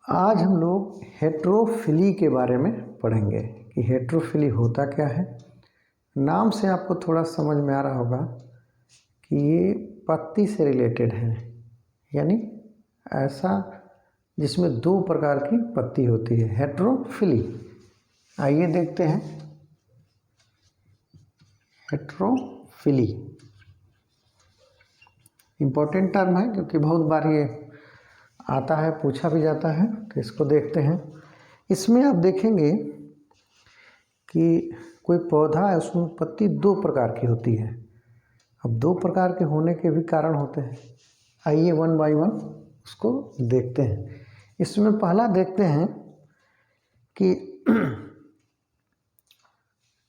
आज हम लोग हेट्रोफिली के बारे में पढ़ेंगे कि हेट्रोफिली होता क्या है। नाम से आपको थोड़ा समझ में आ रहा होगा कि ये पत्ती से रिलेटेड है, यानी ऐसा जिसमें दो प्रकार की पत्ती होती है, हेट्रोफिली। आइए देखते हैं हेट्रोफिली। इम्पोर्टेंट टर्म है क्योंकि बहुत बार ये आता है, पूछा भी जाता है, तो इसको देखते हैं। इसमें आप देखेंगे कि कोई पौधा है, उसमें पत्ती दो प्रकार की होती है। अब दो प्रकार के होने के भी कारण होते हैं। आइए वन बाय वन उसको देखते हैं। इसमें पहला देखते हैं कि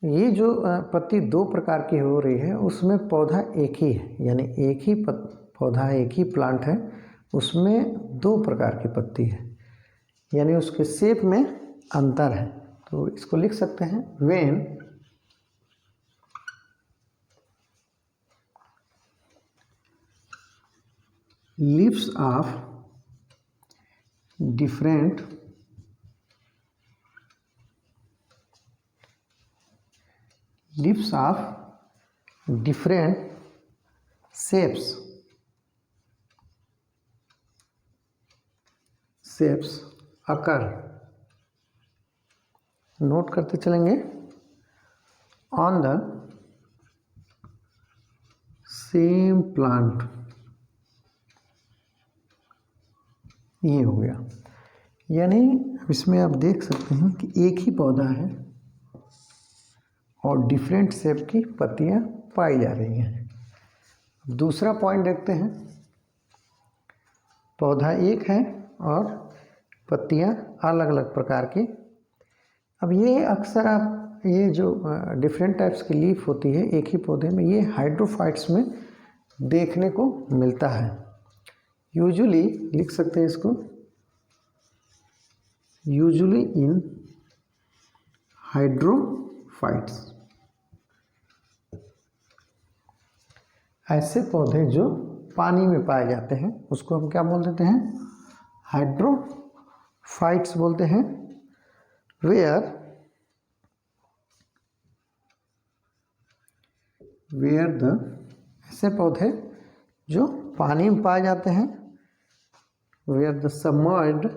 ये जो पत्ती दो प्रकार की हो रही है उसमें पौधा एक ही है, यानी एक ही पौधा है, एक ही प्लांट है, उसमें दो प्रकार की पत्ती है, यानी उसके शेप में अंतर है। तो इसको लिख सकते हैं when leaves of different shapes occur, note करते चलेंगे, ऑन द सेम प्लांट। ये हो गया, यानी इसमें आप देख सकते हैं कि एक ही पौधा है और डिफरेंट शेप की पत्तियां पाई जा रही हैं। दूसरा पॉइंट देखते हैं, पौधा एक है और पत्तियां अलग अलग प्रकार की। अब ये अक्सर आप ये जो डिफरेंट टाइप्स की लीफ होती है एक ही पौधे में, ये हाइड्रोफाइट्स में देखने को मिलता है। यूजुअली लिख सकते हैं इसको, यूजुअली इन हाइड्रोफाइट्स। ऐसे पौधे जो पानी में पाए जाते हैं उसको हम क्या बोल देते हैं, हाइड्रोफाइट्स बोलते हैं। वेयर द ऐसे पौधे जो पानी में पाए जाते हैं, वेयर द सबमर्ज्ड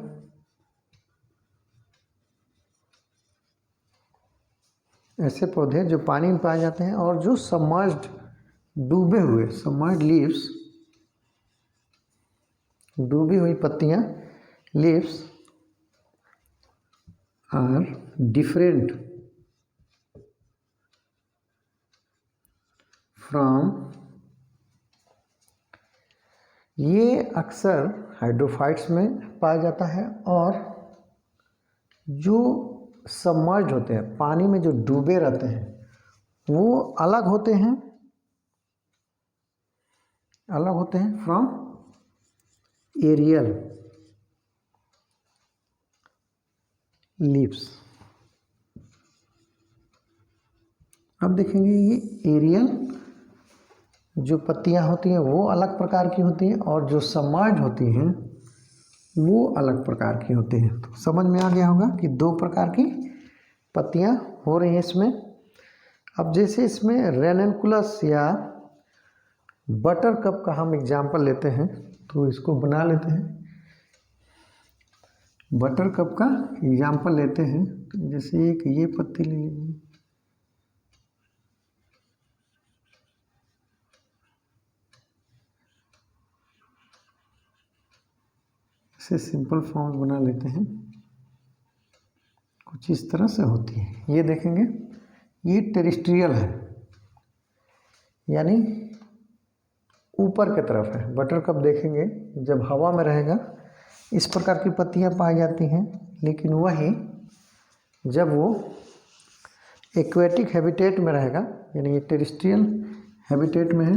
ऐसे पौधे जो पानी में पाए जाते हैं और जो सबमर्ज्ड डूबे हुए, सबमर्ज्ड लीव्स, डूबी हुई पत्तियां, लीव्स आर डिफरेंट फ्रॉम, ये अक्सर हाइड्रोफाइट्स में पाया जाता है। और जो सबमर्ज होते हैं, पानी में जो डूबे रहते हैं, वो अलग होते हैं फ्रॉम एरियल लीव्स। अब देखेंगे ये एरियल जो पत्तियां होती हैं वो अलग प्रकार की होती हैं और जो सबमर्ज होती हैं वो अलग प्रकार की होती हैं। तो समझ में आ गया होगा कि दो प्रकार की पत्तियां हो रही हैं इसमें। अब जैसे इसमें रेननकुलस या बटर कप का हम एग्जाम्पल लेते हैं, तो इसको बना लेते हैं। बटर कप का एग्जाम्पल लेते हैं, तो जैसे एक ये पत्ती ले लीजिए, इसे सिंपल फॉर्म बना लेते हैं। कुछ इस तरह से होती है। ये देखेंगे ये टेरेस्ट्रियल है, यानी ऊपर की तरफ है। बटर कप देखेंगे जब हवा में रहेगा इस प्रकार की पत्तियां पाई जाती हैं, लेकिन वही जब वो एक्वेटिक हैबिटेट में रहेगा, यानी ये टेरेस्ट्रियल हैबिटेट में है,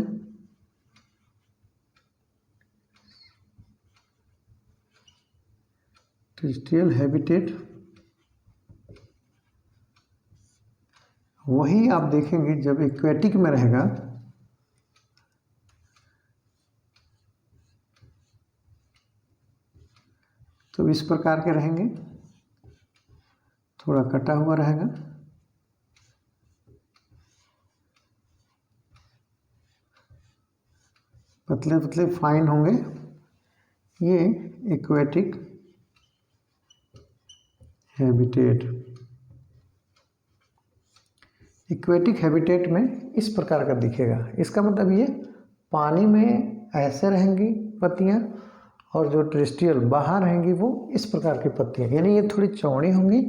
टेरेस्ट्रियल हैबिटेट, वही आप देखेंगे जब एक्वेटिक में रहेगा तो इस प्रकार के रहेंगे, थोड़ा कटा हुआ रहेगा। पतले पतले फाइन होंगे। ये एक्वेटिक हैबिटेट। एक्वेटिक हैबिटेट में इस प्रकार का दिखेगा। इसका मतलब ये पानी में ऐसे रहेंगी पत्तियां, और जो टेरेस्ट्रियल बाहर रहेंगी वो इस प्रकार की पत्तियां, यानी ये थोड़ी चौड़ी होंगी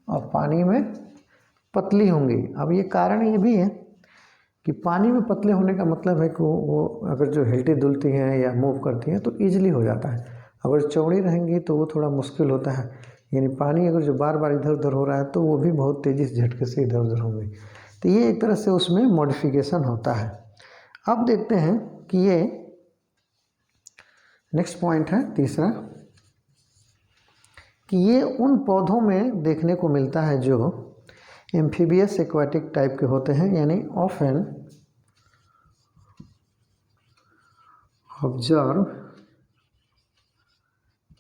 और पानी में पतली होंगी। अब ये कारण ये भी है कि पानी में पतले होने का मतलब है कि वो अगर जो हिलती डुलती हैं या मूव करती हैं तो ईजिली हो जाता है। अगर चौड़ी रहेंगी तो वो थोड़ा मुश्किल होता है, यानी पानी अगर जो बार बार इधर उधर हो रहा है तो वो भी बहुत तेज़ी से झटके से इधर उधर होंगे। तो ये एक तरह से उसमें मॉडिफिकेशन होता है। अब देखते हैं कि ये नेक्स्ट पॉइंट है तीसरा, कि ये उन पौधों में देखने को मिलता है जो एम्फीबियस एक्वाटिक टाइप के होते हैं, यानी ऑफन ऑब्जर्व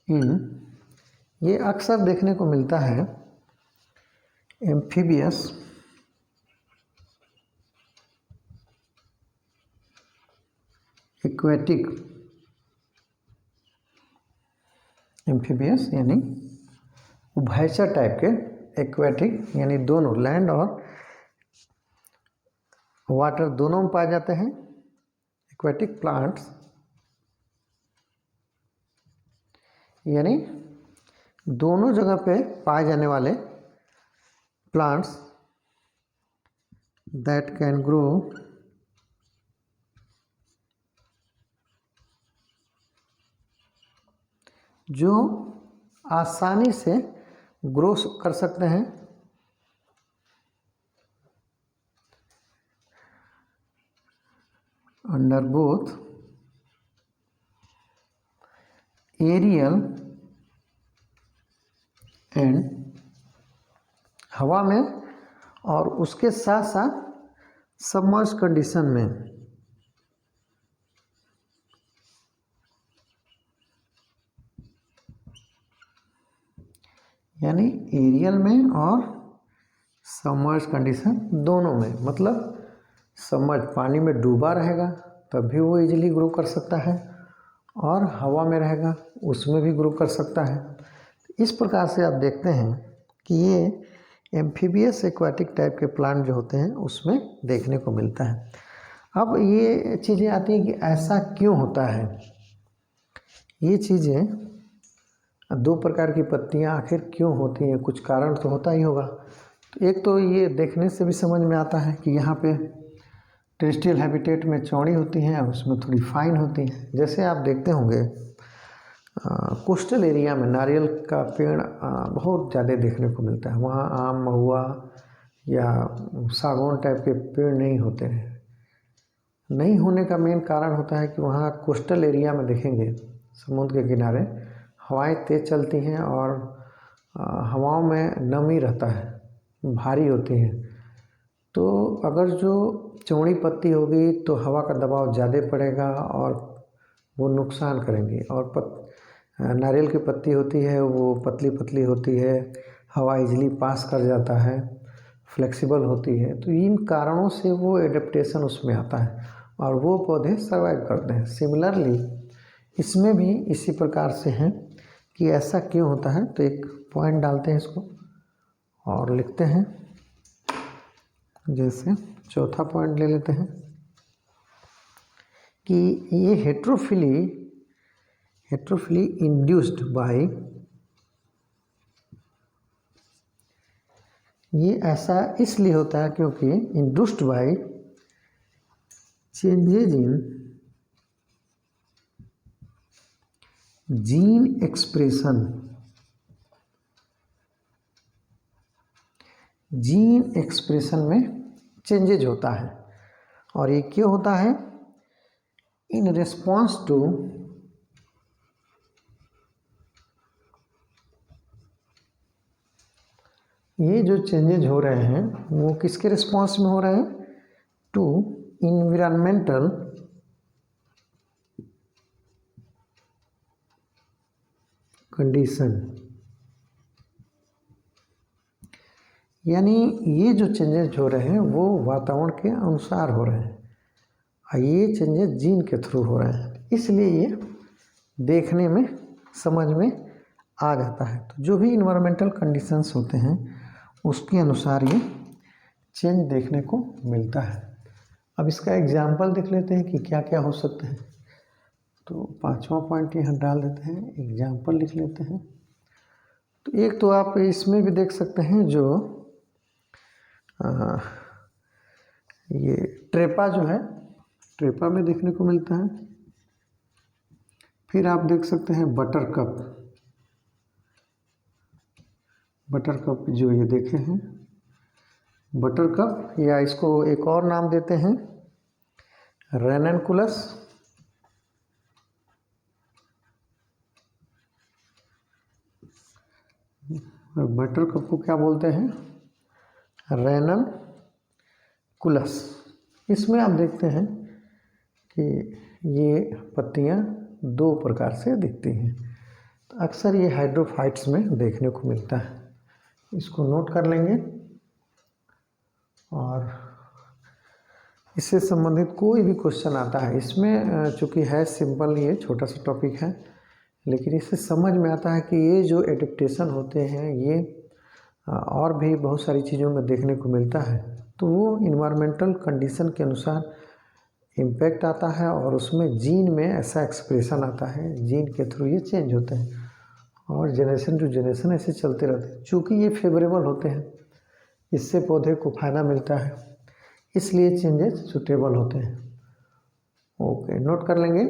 इन, ये अक्सर देखने को मिलता है एम्फीबियस एक्वेटिक, एम्फीबियस यानी उभयचर टाइप के, एक्वेटिक यानी दोनों लैंड और वाटर दोनों में पाए जाते हैं। एक्वेटिक प्लांट्स यानी दोनों जगह पे पाए जाने वाले प्लांट्स दैट कैन ग्रो जो आसानी से ग्रो कर सकते हैं अंडर बोथ एरियल एंड, हवा में और उसके साथ साथ सबमर्ज कंडीशन में। यानी एरियल में और सबमर्ज कंडीशन दोनों में, मतलब सबमर्ज पानी में डूबा रहेगा तब भी वो इजीली ग्रो कर सकता है, और हवा में रहेगा उसमें भी ग्रो कर सकता है। इस प्रकार से आप देखते हैं कि ये एम्फीबियस एक्वाटिक टाइप के प्लांट जो होते हैं उसमें देखने को मिलता है। अब ये चीज़ें आती हैं कि ऐसा क्यों होता है। ये चीज़ें दो प्रकार की पत्तियां आखिर क्यों होती हैं, कुछ कारण तो होता ही होगा। तो एक तो ये देखने से भी समझ में आता है कि यहाँ पे टेरेस्ट्रियल हैबिटेट में चौड़ी होती हैं और उसमें थोड़ी फाइन होती हैं। जैसे आप देखते होंगे कोस्टल एरिया में नारियल का पेड़ बहुत ज़्यादा देखने को मिलता है। वहाँ आम, महुआ या सागौन टाइप के पेड़ नहीं होते हैं। नहीं होने का मेन कारण होता है कि वहाँ कोस्टल एरिया में देखेंगे समुद्र के किनारे हवाएं तेज़ चलती हैं और हवाओं में नमी रहता है, भारी होती हैं। तो अगर जो चौड़ी पत्ती होगी तो हवा का दबाव ज़्यादा पड़ेगा और वो नुकसान करेंगी। और नारियल की पत्ती होती है वो पतली पतली होती है, हवा इजीली पास कर जाता है, फ्लेक्सिबल होती है। तो इन कारणों से वो एडेप्टेशन उसमें आता है और वो पौधे सर्वाइव करते हैं। सिमिलरली इसमें भी इसी प्रकार से हैं कि ऐसा क्यों होता है। तो एक पॉइंट डालते हैं इसको और लिखते हैं। जैसे चौथा पॉइंट ले लेते हैं कि ये हेट्रोफिली इंड्यूस्ड बाय, ये ऐसा इसलिए होता है क्योंकि induced by changes in gene expression, gene expression में चेंजेज होता है। और ये क्यों होता है? इन रिस्पॉन्स टू ये जो चेंजेज हो रहे हैं वो किसके रिस्पॉन्स में हो रहे हैं? टू इन्वायरमेंटल कंडीशन, यानी ये जो चेंजेस हो रहे हैं वो वातावरण के अनुसार हो रहे हैं और ये चेंजेस जीन के थ्रू हो रहे हैं, इसलिए ये देखने में समझ में आ जाता है। तो जो भी इन्वायरमेंटल कंडीशंस होते हैं उसके अनुसार ये चेंज देखने को मिलता है। अब इसका एग्जाम्पल देख लेते हैं कि क्या क्या हो सकते हैं। तो 5वां पॉइंट यहाँ डाल देते हैं, एग्जाम्पल लिख लेते हैं। तो एक तो आप इसमें भी देख सकते हैं जो ये ट्रेपा जो है, ट्रेपा में देखने को मिलता है। फिर आप देख सकते हैं बटर कप, बटर कप जो ये देखे हैं बटर कप, या इसको एक और नाम देते हैं रेननकुलस। बटर कप को क्या बोलते हैं? रेननकुलस। इसमें आप देखते हैं कि ये पत्तियां दो प्रकार से दिखती हैं। तो अक्सर ये हाइड्रोफाइट्स में देखने को मिलता है, इसको नोट कर लेंगे। और इससे संबंधित कोई भी क्वेश्चन आता है, इसमें चूँकि है सिंपल, ये छोटा सा टॉपिक है, लेकिन इससे समझ में आता है कि ये जो एडेप्टेशन होते हैं ये और भी बहुत सारी चीज़ों में देखने को मिलता है। तो वो इन्वायरमेंटल कंडीशन के अनुसार इम्पैक्ट आता है और उसमें जीन में ऐसा एक्सप्रेशन आता है, जीन के थ्रू ये चेंज होते हैं और जनरेशन टू जनरेशन ऐसे चलते रहते हैं। चूँकि ये फेवरेबल होते हैं, इससे पौधे को फायदा मिलता है, इसलिए चेंजेस सुटेबल होते हैं। ओके, नोट कर लेंगे।